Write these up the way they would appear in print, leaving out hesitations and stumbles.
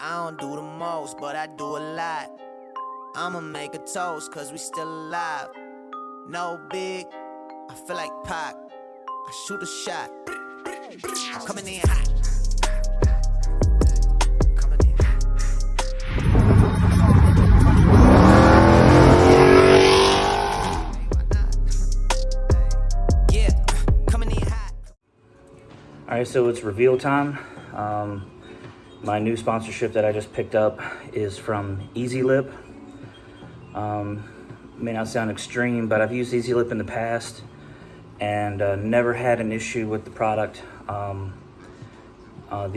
I don't do the most, but I do a lot. I'ma make a toast, cause we still alive. No big, I feel like Pac. I shoot a shot. I'm coming in hot. Coming in hot. Why not? Yeah, coming in hot. Alright, so it's reveal time. My new sponsorship that I just picked up is from ezlip. May not sound extreme, but I've used ezlip in the past and never had an issue with the product. The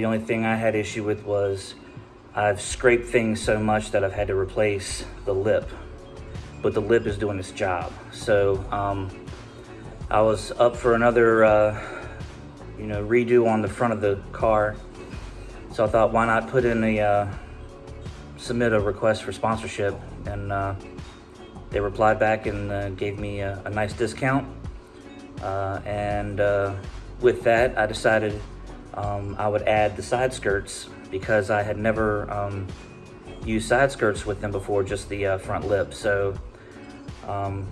only thing I had issue with was I've scraped things so much that I've had to replace the lip, but the lip is doing its job. So I was up for another redo on the front of the car. So I thought, why not put in submit a request for sponsorship, and they replied back and gave me a nice discount. And with that, I decided I would add the side skirts, because I had never used side skirts with them before, just the front lip. So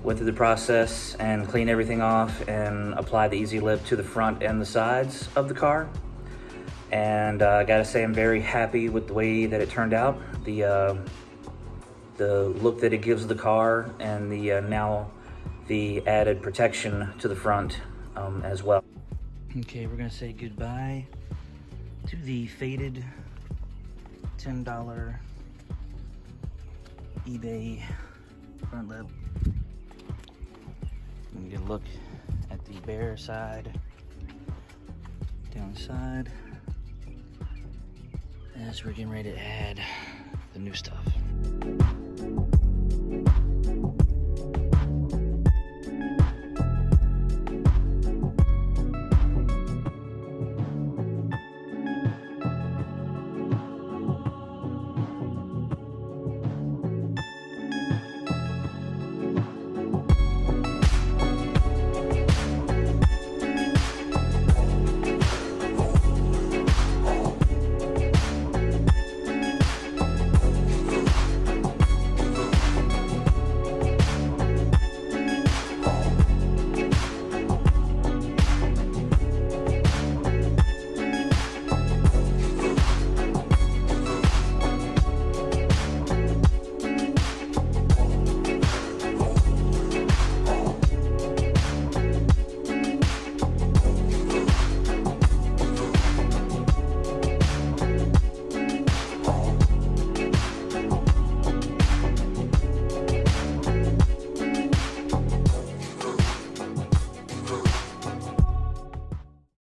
went through the process and cleaned everything off and applied the ezlip to the front and the sides of the car. And I gotta say, I'm very happy with the way that it turned out. The look that it gives the car, and now the added protection to the front as well. Okay, we're gonna say goodbye to the faded $10 eBay front lip. And get a look at the bare side, down the side, as we're getting ready to add the new stuff.